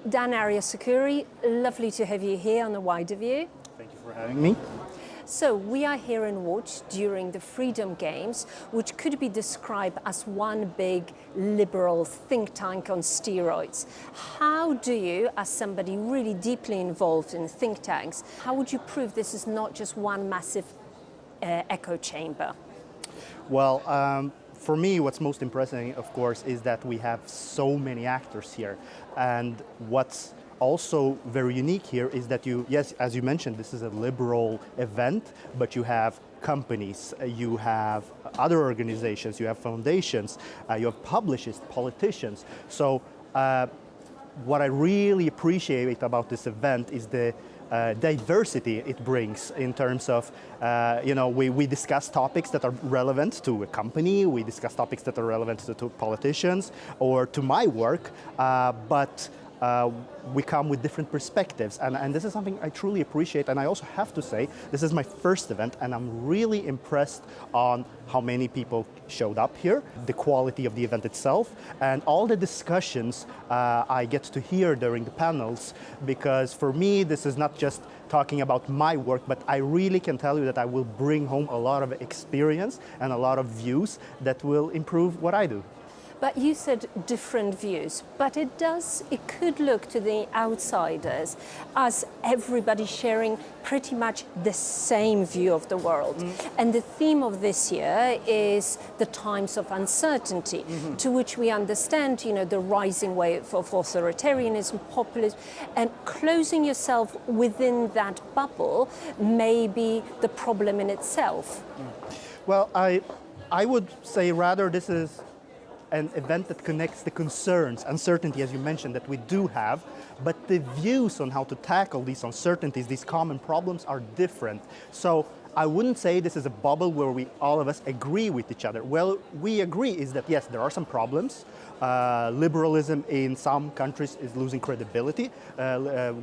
Dan-Aria Sucuri, lovely to have you here on the Wider View. Thank you for having me. So we are here in Łódź during the Freedom Games, which could be described as one big liberal think tank on steroids. How do you, as somebody really deeply involved in think tanks, how would you prove this is not just one massive echo chamber? Well, for me, what's most impressive, of course, is that we have so many actors here. And what's also very unique here is that yes, as you mentioned, this is a liberal event, but you have companies, you have other organizations, you have foundations, you have publishers, politicians. So what I really appreciate about this event is the diversity it brings in terms of, we discuss topics that are relevant to a company, we discuss topics that are relevant to politicians or to my work, but we come with different perspectives, and this is something I truly appreciate. And I also have to say, this is my first event, and I'm really impressed on how many people showed up here, the quality of the event itself, and all the discussions I get to hear during the panels, because for me, this is not just talking about my work, but I really can tell you that I will bring home a lot of experience and a lot of views that will improve what I do. But you said different views, but it could look to the outsiders as everybody sharing pretty much the same view of the world. And the theme of this year is the times of uncertainty, to which we understand, the rising wave of authoritarianism, populism, and closing yourself within that bubble may be the problem in itself. Well, I would say rather this is an event that connects the concerns, uncertainty, as you mentioned, that we do have, but the views on how to tackle these uncertainties, these common problems are different. So I wouldn't say this is a bubble where all of us agree with each other. Well, we agree is that, yes, there are some problems. Liberalism in some countries is losing credibility.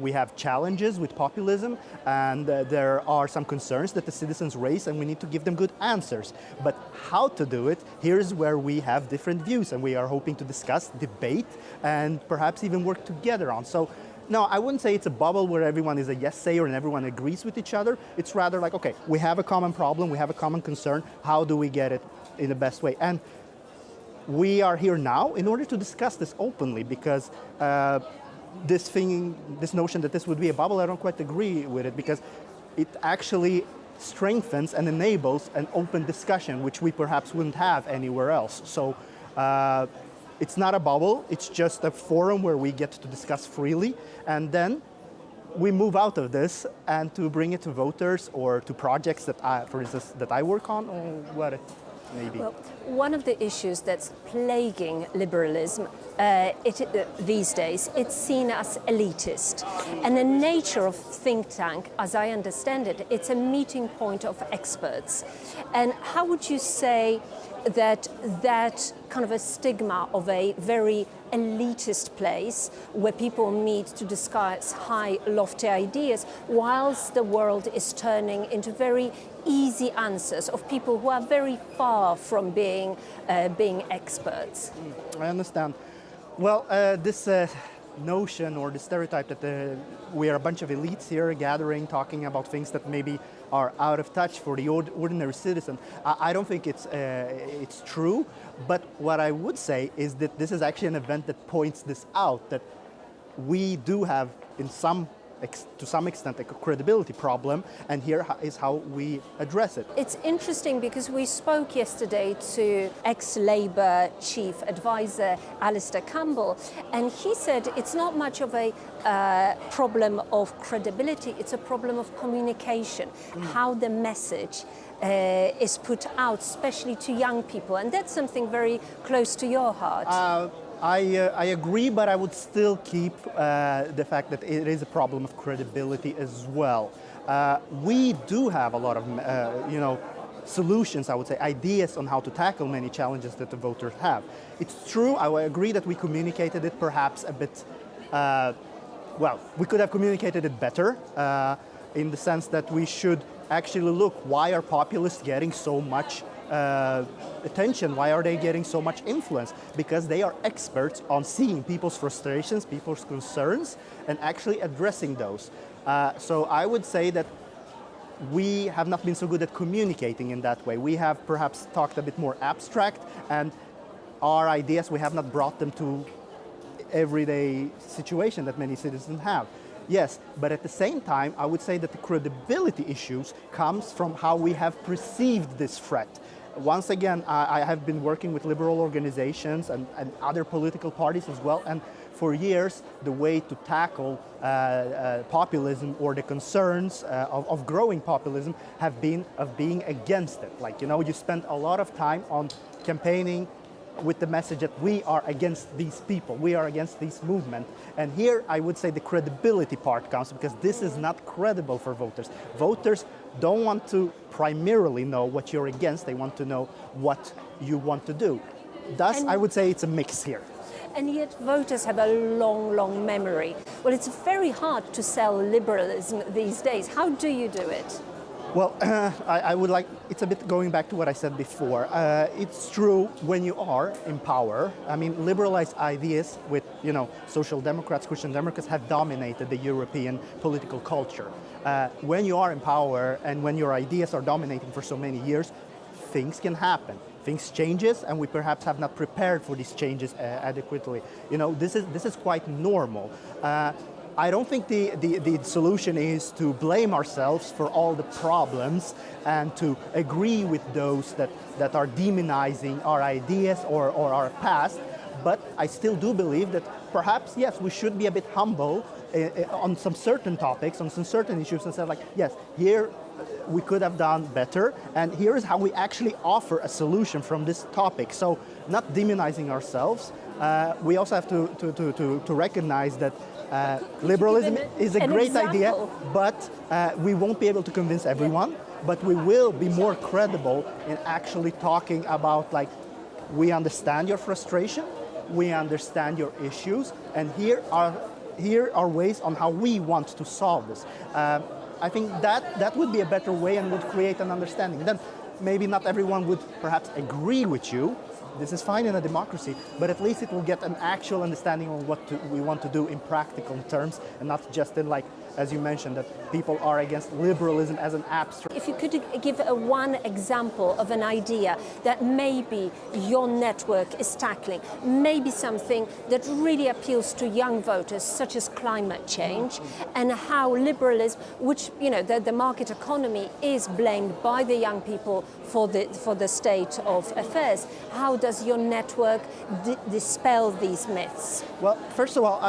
We have challenges with populism, and there are some concerns that the citizens raise, and we need to give them good answers. But how to do it, here's where we have different views, and we are hoping to discuss, debate, and perhaps even work together on. So, no, I wouldn't say it's a bubble where everyone is a yes-sayer and everyone agrees with each other. It's rather like, okay, we have a common problem, we have a common concern, how do we get it in the best way? And we are here now in order to discuss this openly, because this notion that this would be a bubble, I don't quite agree with it, because it actually strengthens and enables an open discussion, which we perhaps wouldn't have anywhere else. So it's not a bubble, it's just a forum where we get to discuss freely, and then we move out of this and to bring it to voters or to projects that for instance, that I work on, or what it may be. Well, one of the issues that's plaguing liberalism these days, it's seen as elitist. And the nature of think tank, as I understand it, it's a meeting point of experts. And how would you say that kind of a stigma of a very elitist place where people meet to discuss high, lofty ideas, whilst the world is turning into very easy answers of people who are very far from being experts? I understand. Well, this notion or the stereotype that we are a bunch of elites here gathering, talking about things that maybe are out of touch for the ordinary citizen, I don't think it's true. But what I would say is that this is actually an event that points this out, that we do have, to some extent, a credibility problem, and here is how we address it. It's interesting because we spoke yesterday to ex-Labour chief advisor Alistair Campbell, and he said it's not much of a problem of credibility, it's a problem of communication, how the message is put out, especially to young people, and that's something very close to your heart. I agree, but I would still keep the fact that it is a problem of credibility as well. We do have a lot of, solutions, I would say, ideas on how to tackle many challenges that the voters have. It's true, I agree that we communicated it perhaps a bit, we could have communicated it better in the sense that we should actually look, why are populists getting so much attention? Why are they getting so much influence? Because they are experts on seeing people's frustrations, people's concerns, and actually addressing those. So I would say that we have not been so good at communicating in that way. We have perhaps talked a bit more abstract, and our ideas, we have not brought them to everyday situation that many citizens have. Yes, but at the same time, I would say that the credibility issues comes from how we have perceived this threat. Once again, I have been working with liberal organizations and other political parties as well, and for years, the way to tackle populism or the concerns of growing populism have been of being against it. Like, you spend a lot of time on campaigning with the message that we are against these people, we are against this movement. And here I would say the credibility part comes, because this is not credible for voters. Voters don't want to primarily know what you're against, they want to know what you want to do. Thus, I would say it's a mix here. And yet voters have a long, long memory. Well, it's very hard to sell liberalism these days. How do you do it? Well, I would like, it's a bit going back to what I said before. It's true when you are in power. I mean, liberalized ideas with, social democrats, Christian democrats have dominated the European political culture. When you are in power and when your ideas are dominating for so many years, things can happen. Things changes, and we perhaps have not prepared for these changes adequately. This is quite normal. I don't think the solution is to blame ourselves for all the problems and to agree with those that are demonizing our ideas or our past, but I still do believe that perhaps, yes, we should be a bit humble on some certain topics, on some certain issues, and say like, yes, here we could have done better, and here is how we actually offer a solution from this topic. So not demonizing ourselves, we also have to recognize that liberalism is a great idea, but we won't be able to convince everyone, but we will be more credible in actually talking about, like, we understand your frustration, we understand your issues, and here are ways on how we want to solve this. I think that would be a better way and would create an understanding. Then maybe not everyone would perhaps agree with you. This is fine in a democracy, but at least it will get an actual understanding of what we want to do in practical terms, and not just in, like, as you mentioned, that people are against liberalism as an abstract. If you could give one example of an idea that maybe your network is tackling, maybe something that really appeals to young voters, such as climate change, and how liberalism, which, the market economy is blamed by the young people for the state of affairs. How does your network dispel these myths? Well, first of all,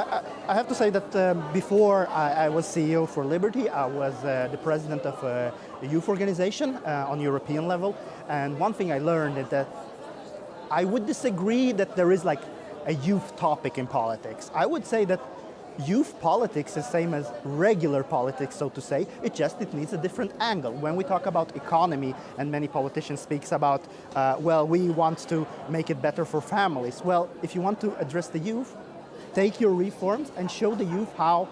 I have to say that before I was CEO for Liberty, I was the president of a youth organization on European level. And one thing I learned is that I would disagree that there is like a youth topic in politics. I would say that youth politics is the same as regular politics, so to say. It needs a different angle. When we talk about economy, and many politicians speak about, we want to make it better for families. Well, if you want to address the youth, take your reforms and show the youth how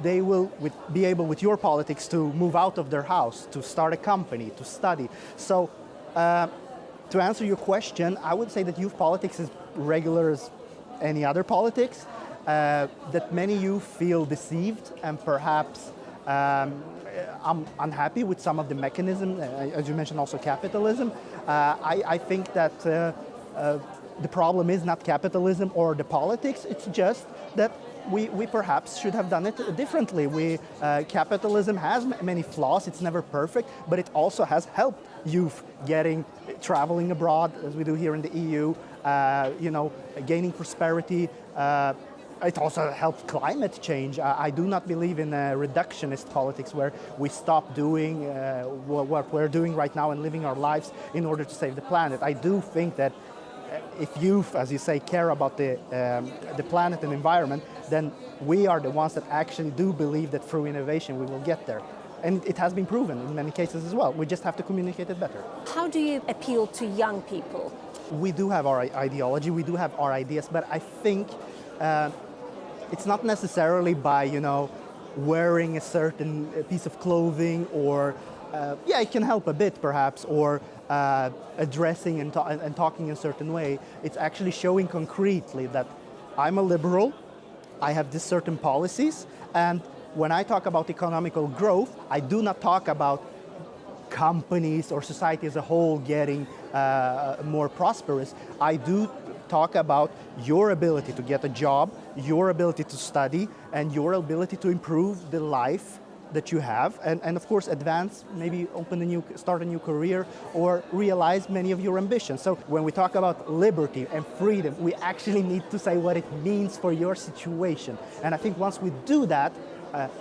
they will be able, with your politics, to move out of their house, to start a company, to study. So, to answer your question, I would say that youth politics is regular as any other politics. That many youth feel deceived and perhaps unhappy with some of the mechanism, as you mentioned, also capitalism. I think that the problem is not capitalism or the politics, it's just that we perhaps should have done it differently. Capitalism has many flaws, it's never perfect, but it also has helped youth traveling abroad, as we do here in the EU, gaining prosperity. It also helps climate change. I do not believe in reductionist politics where we stop doing what we're doing right now and living our lives in order to save the planet. I do think that if youth, as you say, care about the planet and environment, then we are the ones that actually do believe that through innovation we will get there. And it has been proven in many cases as well. We just have to communicate it better. How do you appeal to young people? We do have our ideology, we do have our ideas, but I think it's not necessarily by, wearing a certain piece of clothing or yeah, it can help a bit perhaps, or addressing and talking in a certain way. It's actually showing concretely that I'm a liberal, I have these certain policies, and when I talk about economical growth, I do not talk about companies or society as a whole getting more prosperous. I do talk about your ability to get a job, your ability to study, and your ability to improve the life that you have, and of course advance, maybe start a new career, or realize many of your ambitions. So when we talk about liberty and freedom, we actually need to say what it means for your situation. And I think once we do that,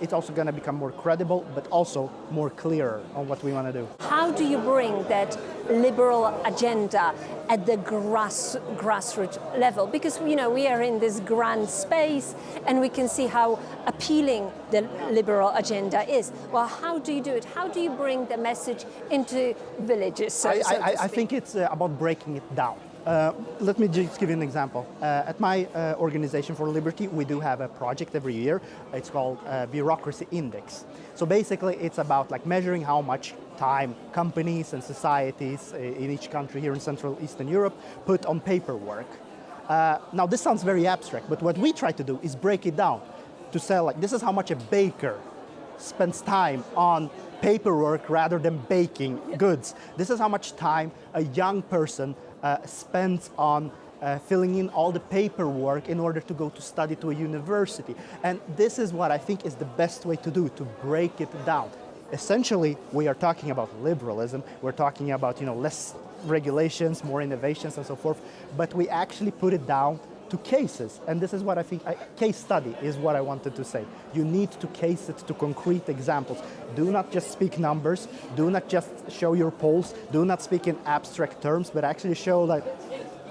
it's also going to become more credible, but also more clearer on what we want to do. How do you bring that liberal agenda at the grassroots level? Because we are in this grand space, and we can see how appealing the liberal agenda is. Well, how do you do it? How do you bring the message into villages? I think it's about breaking it down. Let me just give you an example. At my Organization for Liberty, we do have a project every year. It's called Bureaucracy Index. So basically, it's about measuring how much time companies and societies in each country here in Central Eastern Europe put on paperwork. Now, this sounds very abstract, but what we try to do is break it down to say, this is how much a baker spends time on paperwork rather than baking goods. This is how much time a young person spends on filling in all the paperwork in order to go to study to a university. And this is what I think is the best way to do, to break it down. Essentially, we are talking about liberalism, we're talking about less regulations, more innovations and so forth, but we actually put it down to cases. And this is what I think, case study is what I wanted to say. You need to case it to concrete examples. Do not just speak numbers, do not just show your polls, do not speak in abstract terms, but actually show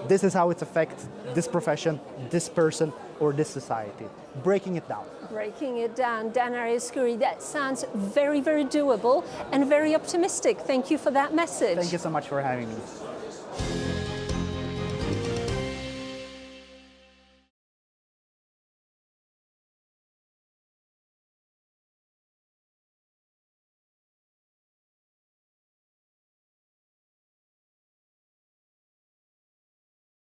this is how it affects this profession, this person, or this society. Breaking it down. Breaking it down. Dan-Aria Sucuri, that sounds very, very doable and very optimistic. Thank you for that message. Thank you so much for having me.